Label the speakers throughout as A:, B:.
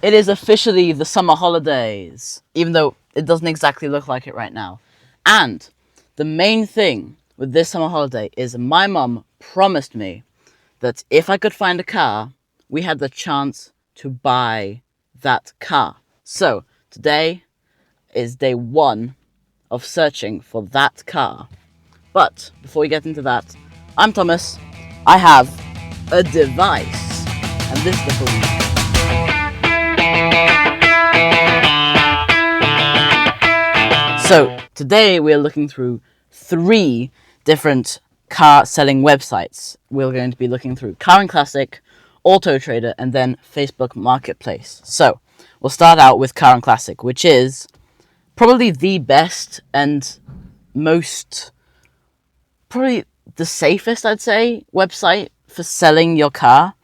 A: It is officially the summer holidays, even though it doesn't exactly look like it right now. And the main thing with this summer holiday is my mum promised me that if I could find a car, we had the chance to buy that car. So today is day one of searching for that car. But before we get into that, I'm Thomas. I have a device, and this is the police. So today we're looking through three different car selling websites. We're going to be looking through Car and Classic, Auto Trader, and then Facebook Marketplace. So we'll start out with Car and Classic, which is probably the best and most, probably the safest, I'd say, website for selling your car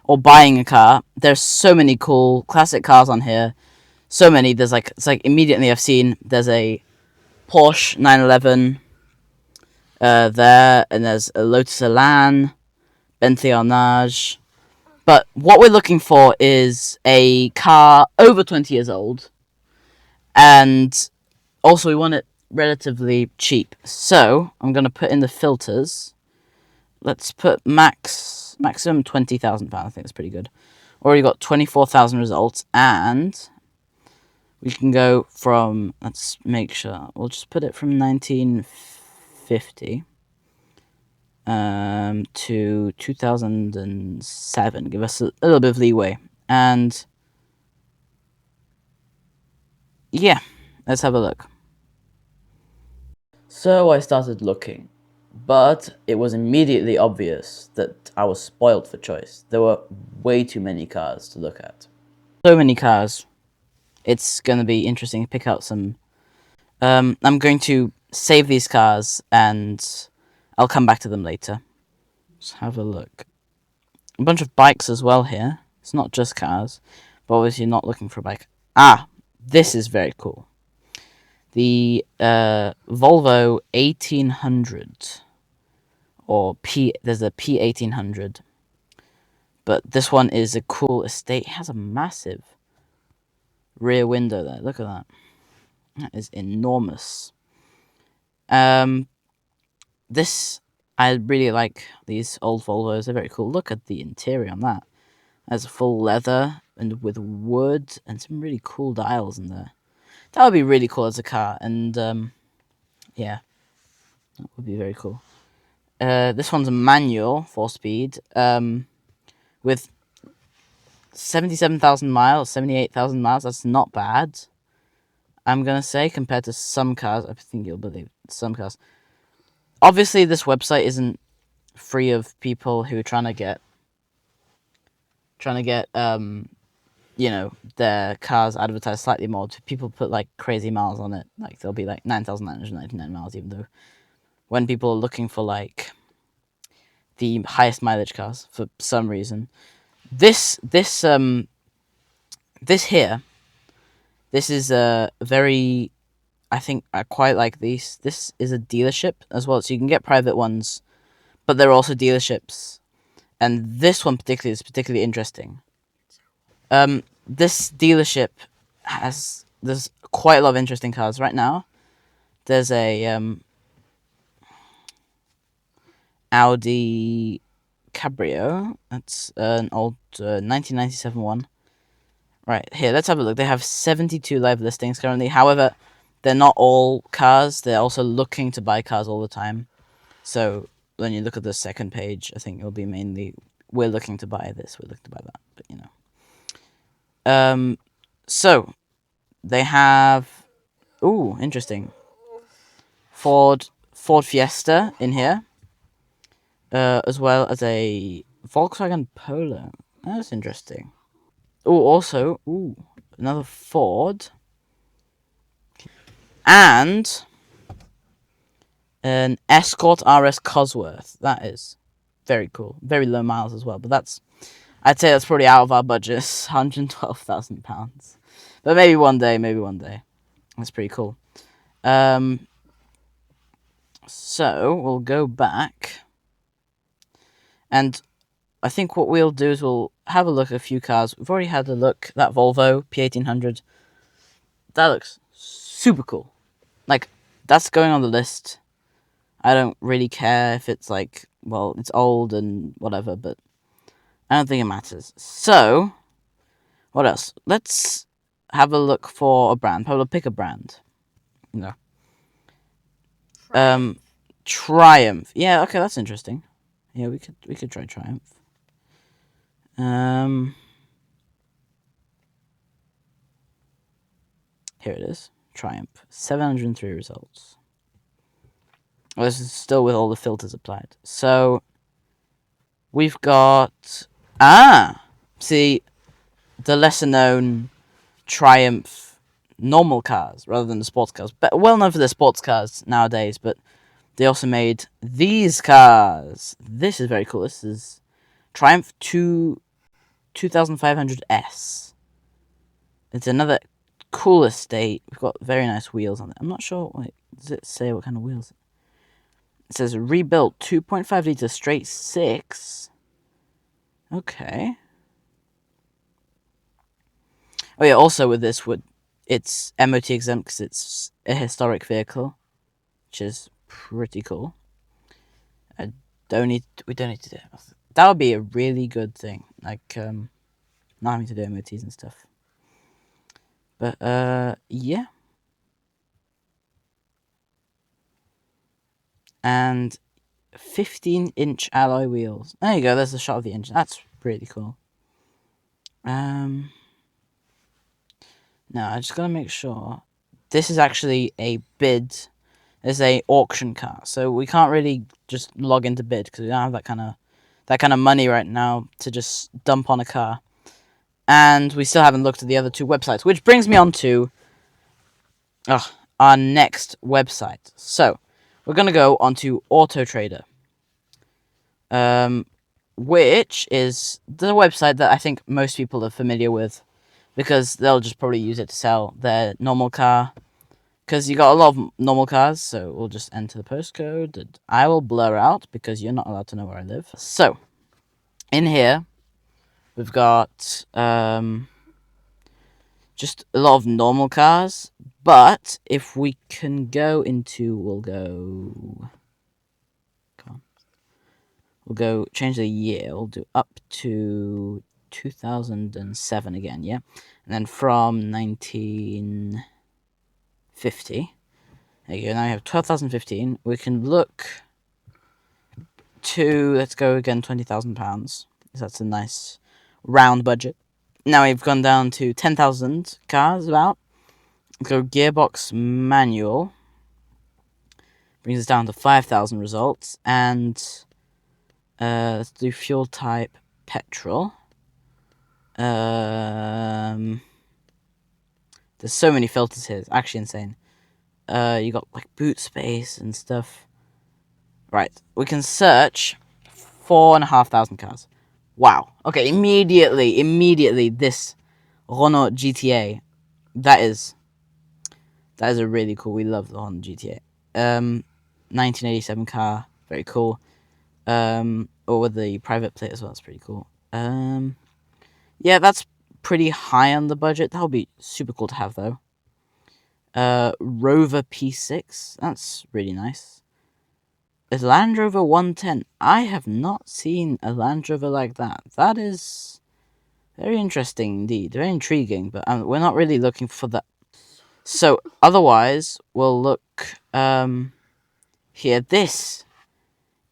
A: or buying a car. There's so many cool classic cars on here. So many. It's like immediately I've seen there's a Porsche 911 there, and there's a Lotus Elan, Bentley Arnage. But what we're looking for is a car over 20 years old, and also we want it relatively cheap. So I'm gonna put in the filters. Let's put maximum £20,000. I think that's pretty good. Already got 24,000 results, and we can go from, let's make sure, we'll just put it from 1950 to 2007. Give us a little bit of leeway. And yeah, let's have a look. So I started looking, but it was immediately obvious that I was spoiled for choice. There were way too many cars to look at. So many cars. It's going to be interesting to pick out some. I'm going to save these cars and I'll come back to them later. Let's have a look. A bunch of bikes as well here. It's not just cars, but obviously you're not looking for a bike. Ah, this is very cool. The Volvo 1800, or P. There's a P1800, but this one is a cool estate. It has a massive rear window there. Look at that. That is enormous. This, I really like these old Volvos. They're very cool. Look at the interior on that. There's full leather and with wood and some really cool dials in there. That would be really cool as a car, and yeah, that would be very cool. This one's a manual 4-speed with 77,000 miles, 78,000 miles. That's not bad, I'm gonna say, compared to some cars. I think you'll believe some cars. Obviously, this website isn't free of people who are trying to get their cars advertised slightly more. People put like crazy miles on it. Like there'll be like 9,999 miles, even though when people are looking for like the highest mileage cars for some reason, this here, this is a very, I think I quite like these. This is a dealership as well, so you can get private ones, but there are also dealerships, and this one particularly is particularly interesting. This dealership there's quite a lot of interesting cars right now. There's a Audi Cabrio. That's an old 1997 one. Right, here, let's have a look. They have 72 live listings currently. However, they're not all cars. They're also looking to buy cars all the time. So when you look at the second page, I think it'll be mainly, we're looking to buy this, we're looking to buy that. But, you know. So they have, ooh, interesting. Ford Fiesta in here, as well as a Volkswagen Polo. That's interesting. Oh, also, another Ford, and an Escort RS Cosworth. That is very cool. Very low miles as well, but I'd say that's probably out of our budget. £112,000. But maybe one day. That's pretty cool. So we'll go back, and I think what we'll do is we'll have a look at a few cars. We've already had a look. That Volvo P1800. That looks super cool. Like, that's going on the list. I don't really care if it's like, well, it's old and whatever, but I don't think it matters. So, what else? Let's have a look for a brand. Pablo, pick a brand. No. Triumph. Yeah, okay, that's interesting. Yeah, we could try Triumph. Here it is. Triumph. 703 results. Well, this is still with all the filters applied. So, we've got... See, the lesser known Triumph normal cars rather than the sports cars. But well known for their sports cars nowadays, but they also made these cars. This is very cool. This is Triumph 2500S. It's another cool estate. We've got very nice wheels on it. I'm not sure. Wait, does it say what kind of wheels? It says rebuilt 2.5 litre straight six. Okay. Oh yeah. Also with this, it's MOT exempt because it's a historic vehicle, which is pretty cool. We don't need to do it. That would be a really good thing. Like not having to do MOTs and stuff. But yeah. And 15-inch alloy wheels. There you go. There's a shot of the engine. That's pretty cool. Now I just gotta make sure this is actually a bid. It's a auction car, so we can't really just log into bid because we don't have that kind of money right now to just dump on a car. And we still haven't looked at the other two websites, which brings me on to our next website. So we're gonna go onto AutoTrader, which is the website that I think most people are familiar with, because they'll just probably use it to sell their normal car. Because you got a lot of normal cars, so we'll just enter the postcode that I will blur out because you're not allowed to know where I live. So, in here, we've got just a lot of normal cars. But if we can go into, we'll go change the year. We'll do up to 2007 again, yeah? And then from 1950. There you go, now we have 12,015. We can look to, let's go again, £20,000. That's a nice round budget. Now we've gone down to 10,000 cars, about. Let's go gearbox manual. Brings us down to 5,000 results. And let's do fuel type petrol. There's so many filters here. It's actually insane. You got like boot space and stuff. Right, we can search 4,500 cars. Wow. Okay, immediately, this Renault GTA, that is a really cool. We love the Renault GTA. 1987 car, very cool. Or with the private plate as well, it's pretty cool. Yeah, that's pretty high on the budget. That would be super cool to have though. Rover P6, that's really nice. A Land Rover 110. I have not seen a Land Rover like that. That is very interesting indeed. Very intriguing, but we're not really looking for that. So, otherwise, we'll look here. This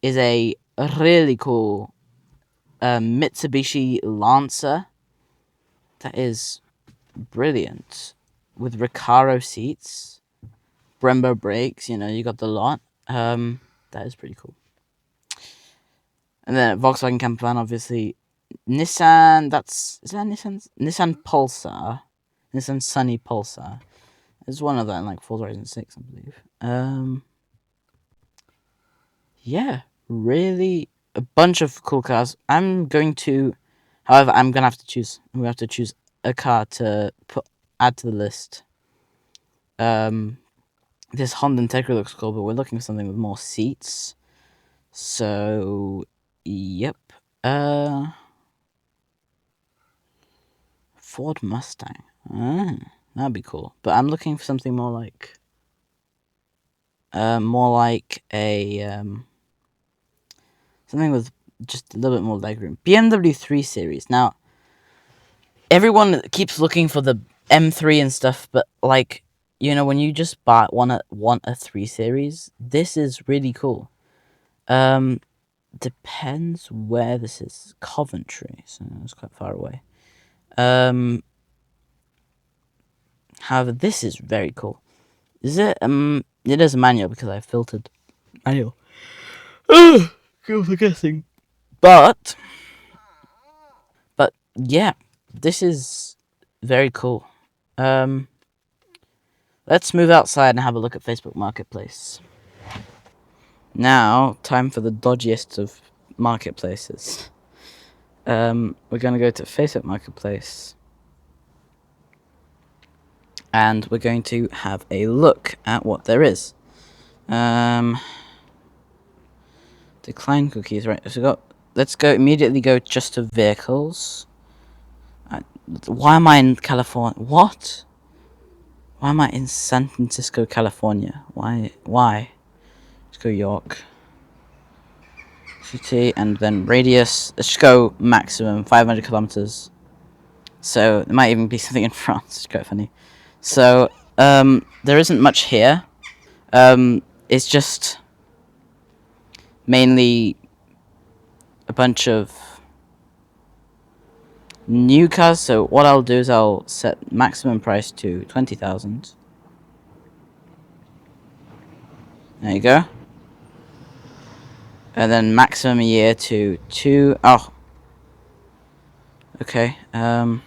A: is a really cool Mitsubishi Lancer. That is brilliant. With Recaro seats, Brembo brakes, you got the lot. That is pretty cool. And then Volkswagen camper van, obviously. Nissan, Nissan Pulsar. Nissan Sunny Pulsar. There's one of them, like Forza Horizon 6, I believe. Yeah, really a bunch of cool cars. However, I'm gonna have to choose. We have to choose a car to add to the list. This Honda Integra looks cool, but we're looking for something with more seats. So, yep. Ford Mustang. That'd be cool. But I'm looking for something more like a something with just a little bit more legroom. BMW 3 Series. Now, everyone keeps looking for the M3 and stuff, but like, when you just want a 3 Series, this is really cool. Depends where this is. Coventry, so it's quite far away. However, this is very cool. Is it? It is a manual because I filtered manual. Go for guessing. But yeah, this is very cool. Let's move outside and have a look at Facebook Marketplace. Now, time for the dodgiest of marketplaces. We're going to go to Facebook Marketplace. And we're going to have a look at what there is. Decline cookies, right? So let's immediately go just to vehicles. Why am I in California? What? Why am I in San Francisco, California? Why? Let's go York. City, and then radius. Let's just go maximum 500 kilometers. So there might even be something in France. It's quite funny. So there isn't much here. It's just mainly a bunch of new cars. So what I'll do is I'll set maximum price to 20,000. There you go. And then maximum year to 2. Oh. Okay. So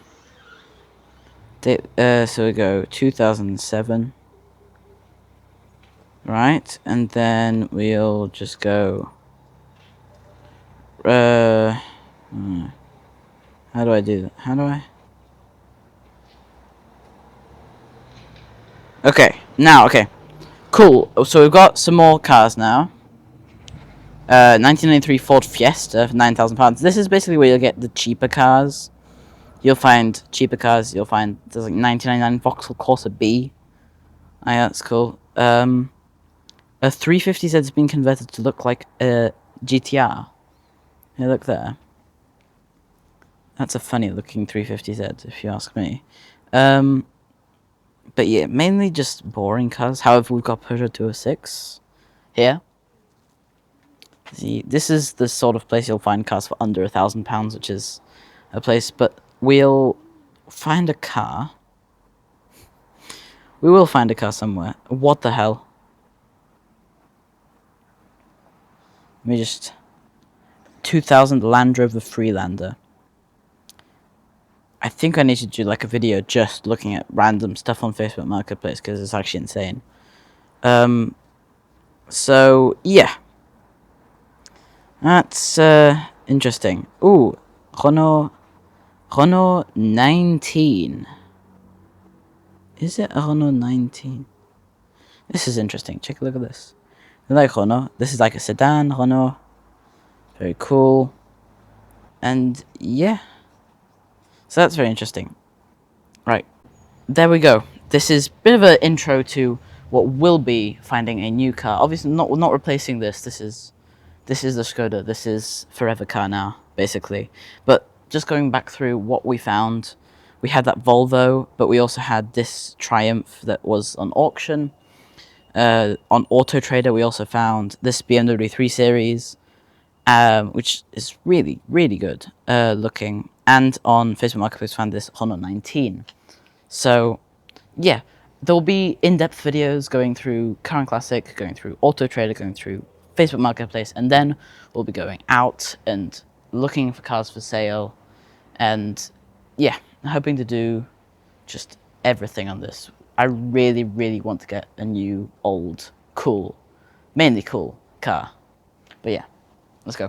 A: we go 2007. Right, and then we'll just go. How do I do that? How do I? Okay, now, okay. Cool. So we've got some more cars now. 1993 Ford Fiesta for £9,000. This is basically where you'll get the cheaper cars. You'll find cheaper cars. There's like 1999 Vauxhall Corsa B. That's cool. A 350Z has been converted to look like a GTR. Hey, look there. That's a funny looking 350Z, if you ask me. But yeah, mainly just boring cars. However, we've got Peugeot 206 here. See, this is the sort of place you'll find cars for under £1,000, which is a place. But we'll find a car. We will find a car somewhere. What the hell? Let me just... 2000 Land Rover Freelander. I think I need to do like a video just looking at random stuff on Facebook Marketplace because it's actually insane. So yeah, that's interesting. Ooh, Renault 19. Is it a Renault 19? This is interesting. Take a look at this. I like Renault. This is like a sedan Renault. Very cool. And yeah, so that's very interesting. Right, there we go. This is a bit of an intro to what will be finding a new car. Obviously, not replacing this. This is the Skoda. This is forever car now, basically. But just going back through what we found, we had that Volvo, but we also had this Triumph that was on auction. On Auto Trader, we also found this BMW 3 Series, which is really, really good looking. And on Facebook Marketplace, we found this Renault 19. So, yeah, there'll be in-depth videos going through Car and Classic, going through Auto Trader, going through Facebook Marketplace, and then we'll be going out and looking for cars for sale. And yeah, hoping to do just everything on this. I really, really want to get a new, old, cool, mainly cool car. But yeah.